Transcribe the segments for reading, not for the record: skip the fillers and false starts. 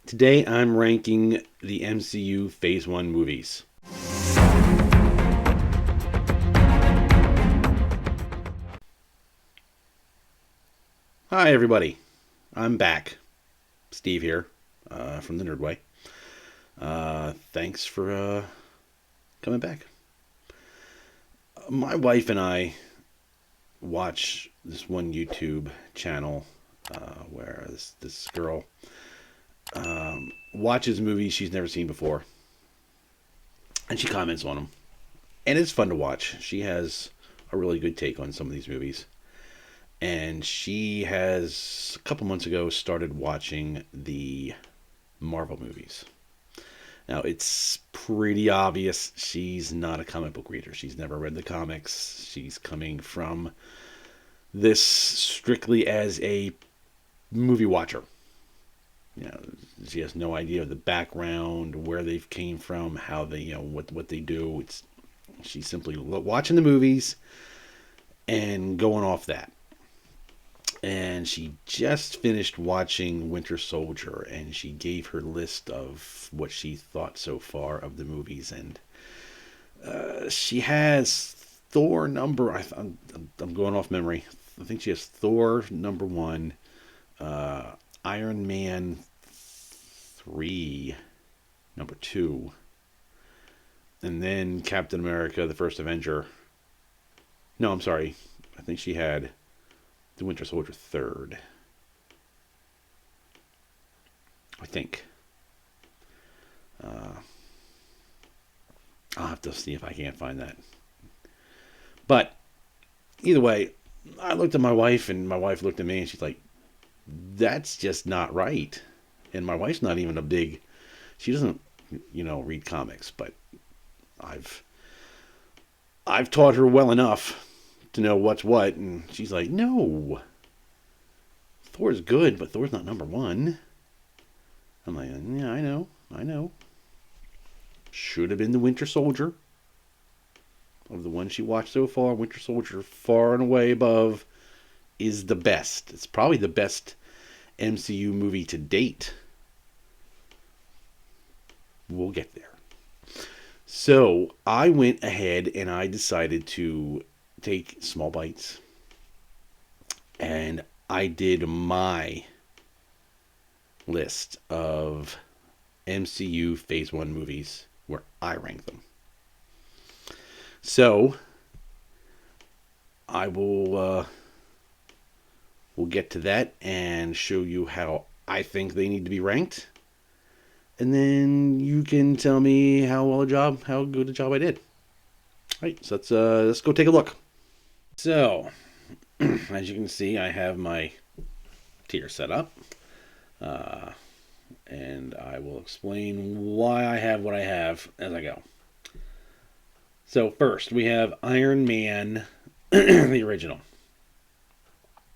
Today I'm ranking the MCU Phase 1 movies. Hi everybody, I'm back. Steve here from the Nerdway. Thanks for coming back. My wife and I watch this one YouTube channel where this girl watches movies she's never seen before, and she comments on them. And it's fun to watch. She has a really good take on some of these movies. And she has, a couple months ago, started watching the Marvel movies. Now, it's pretty obvious she's not a comic book reader. She's never read the comics. She's coming from this strictly as a movie watcher. She has no idea of the background, where they came from, how they, what they do. She's simply watching the movies and going off that. And she just finished watching Winter Soldier, and she gave her list of what she thought so far of the movies. And she has Thor number. I'm going off memory. I think she has Thor number 1, Iron Man 3 number 2, and then Captain America: The First Avenger. No, I'm sorry. I think she had the Winter Soldier 3rd. I think. I'll have to see if I can't find that. But either way, I looked at my wife, and my wife looked at me, and she's like, "That's just not right." And my wife's not even she doesn't, read comics, but I've taught her well enough to know what's what, and she's like, "No, Thor's good, but Thor's not number 1." I'm like, "Yeah, I know. Should have been the Winter Soldier. Of the ones she watched so far, Winter Soldier, far and away above, is the best. It's probably the best MCU movie to date." We'll get there. So I went ahead and I decided to take small bites, and I did my list of MCU Phase 1 movies where I rank them. So I will we'll get to that and show you how I think they need to be ranked. And then you can tell me how good a job I did. All right, so let's go take a look. So, as you can see, I have my tier set up, and I will explain why I have what I have as I go. So first, we have Iron Man, the original.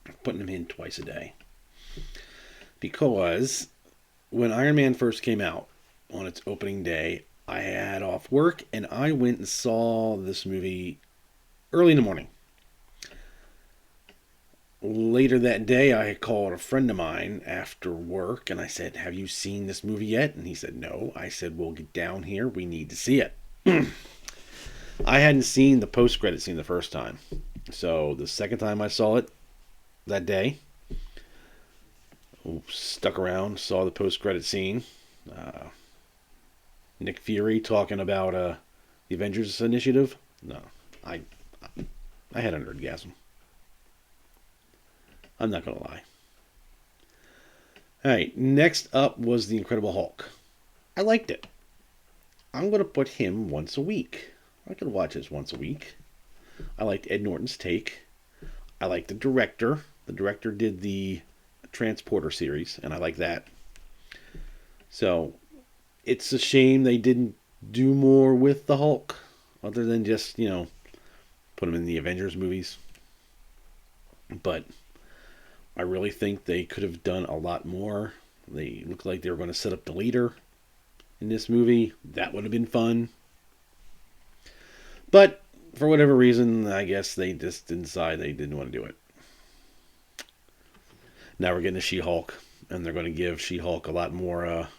I'm putting him in twice a day because when Iron Man first came out on its opening day, I had off work and I went and saw this movie early in the morning. Later that day, I called a friend of mine after work and I said, "Have you seen this movie yet?" And he said, "No." I said, "Well, get down here. We need to see it." I hadn't seen the post-credit scene the first time. So the second time I saw it that day, stuck around, saw the post-credit scene. Nick Fury talking about the Avengers Initiative. No, I had an nerdgasm. I'm not going to lie. All right, next up was The Incredible Hulk. I liked it. I'm going to put him once a week. I could watch this once a week. I liked Ed Norton's take. I liked the director. The director did the Transporter series, and I like that. So it's a shame they didn't do more with the Hulk, other than just, put him in the Avengers movies. But I really think they could have done a lot more. They looked like they were going to set up the leader in this movie. That would have been fun. But for whatever reason, I guess they just decide they didn't want to do it. Now we're getting to She-Hulk. and they're going to give She-Hulk a lot more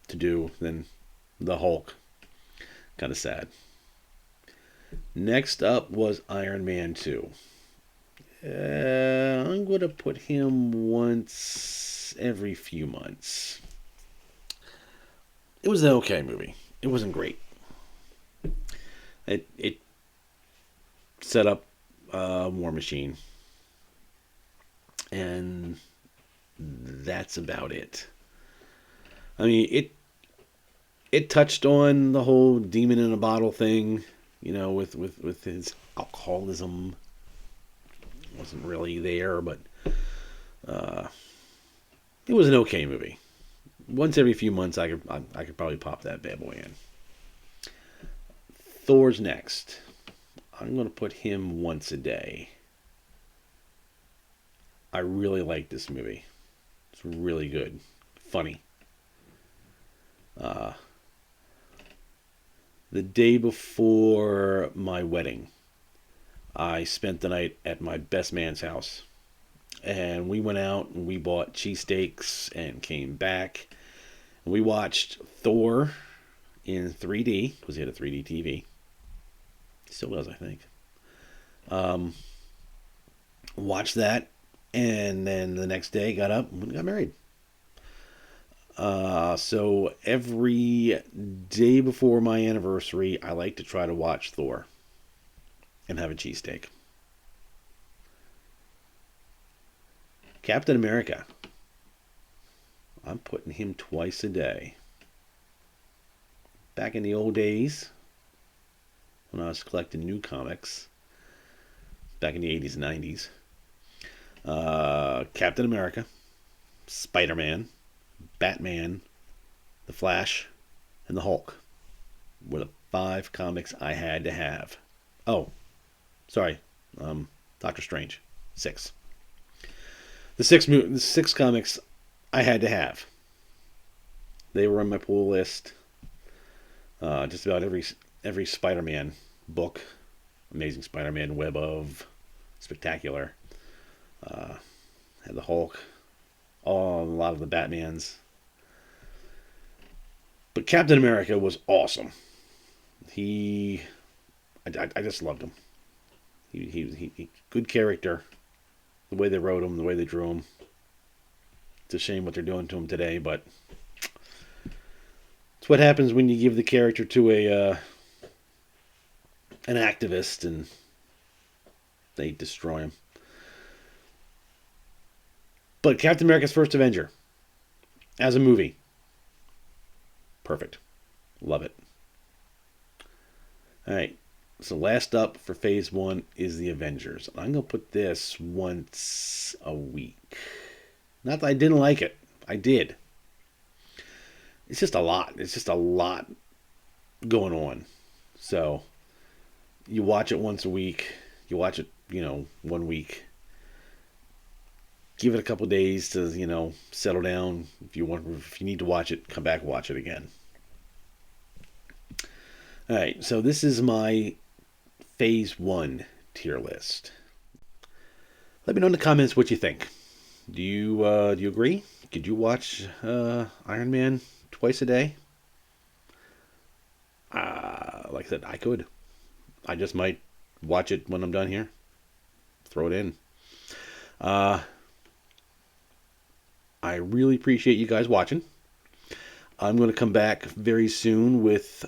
to do than the Hulk. Kind of sad. Next up was Iron Man 2. I'm going to put him once every few months. It was an okay movie. It wasn't great. It set up War Machine, and that's about it. I mean, it touched on the whole demon in a bottle thing, with his alcoholism. Wasn't really there, but it was an okay movie. Once every few months, I could probably pop that bad boy in. Thor's next. I'm going to put him once a day. I really like this movie. It's really good. Funny. The day before my wedding, I spent the night at my best man's house. And we went out and we bought cheesesteaks and came back. And we watched Thor in 3D, because he had a 3D TV. Still does, I think. Watched that, and then the next day got up and got married. So every day before my anniversary, I like to try to watch Thor and have a cheesesteak. Captain America. I'm putting him twice a day. Back in the old days, when I was collecting new comics, back in the 80s and 90s, Captain America, Spider-Man, Batman, The Flash, and the Hulk were the 5 comics I had to have. Oh, sorry, Doctor Strange, 6. The six comics I had to have. They were on my pull list. Just about every Spider-Man book, Amazing Spider-Man, Web of, Spectacular, had the Hulk, a lot of the Batmans. But Captain America was awesome. I just loved him. He good character. The way they wrote him, the way they drew him. It's a shame what they're doing to him today, but it's what happens when you give the character to an activist and they destroy him. But Captain America's First Avenger, as a movie, perfect. Love it. All right. So last up for phase 1 is the Avengers. I'm going to put this once a week. Not that I didn't like it. I did. It's just a lot. It's just a lot going on. So you watch it once a week. You watch it, 1 week. Give it a couple days to, settle down. If you need to watch it, come back and watch it again. All right. So this is my phase 1 tier list. Let me know in the comments what you think. Do you agree? Could you watch Iron Man twice a day? Like I said, I could. I just might watch it when I'm done here. Throw it in. I really appreciate you guys watching. I'm going to come back very soon with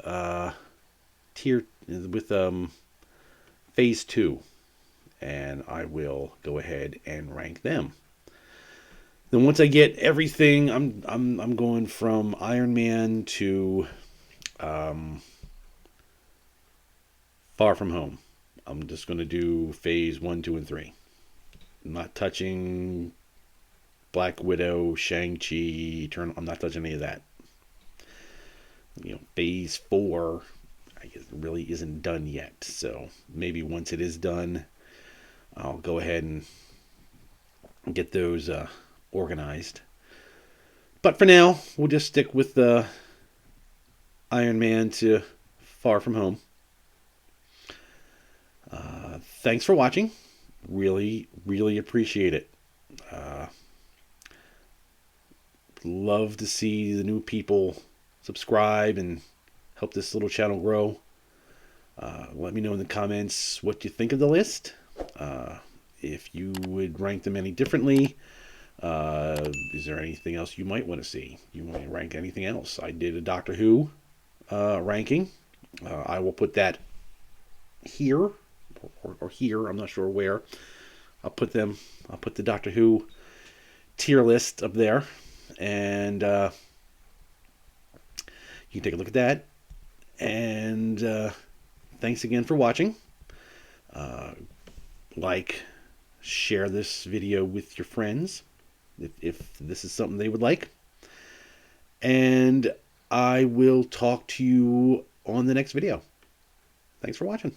phase 2, and I will go ahead and rank them. Then once I get everything, I'm going from Iron Man to Far From Home. I'm just going to do phase 1, 2, and 3. I'm not touching Black Widow, Shang-Chi, Eternal. I'm not touching any of that. Phase 4, I guess, really isn't done yet. So maybe once it is done, I'll go ahead and get those organized. But for now, we'll just stick with the Iron Man to Far From Home. Thanks for watching. Really, really appreciate it. love to see the new people subscribe and help this little channel grow. Let me know in the comments what you think of the list. If you would rank them any differently. Is there anything else you might want to see? You want to rank anything else? I did a Doctor Who ranking. I will put that here or here. I'm not sure where. I'll put the Doctor Who tier list up there, and you can take a look at that. And thanks again for watching. Like, share this video with your friends if this is something they would like. And I will talk to you on the next video. Thanks for watching.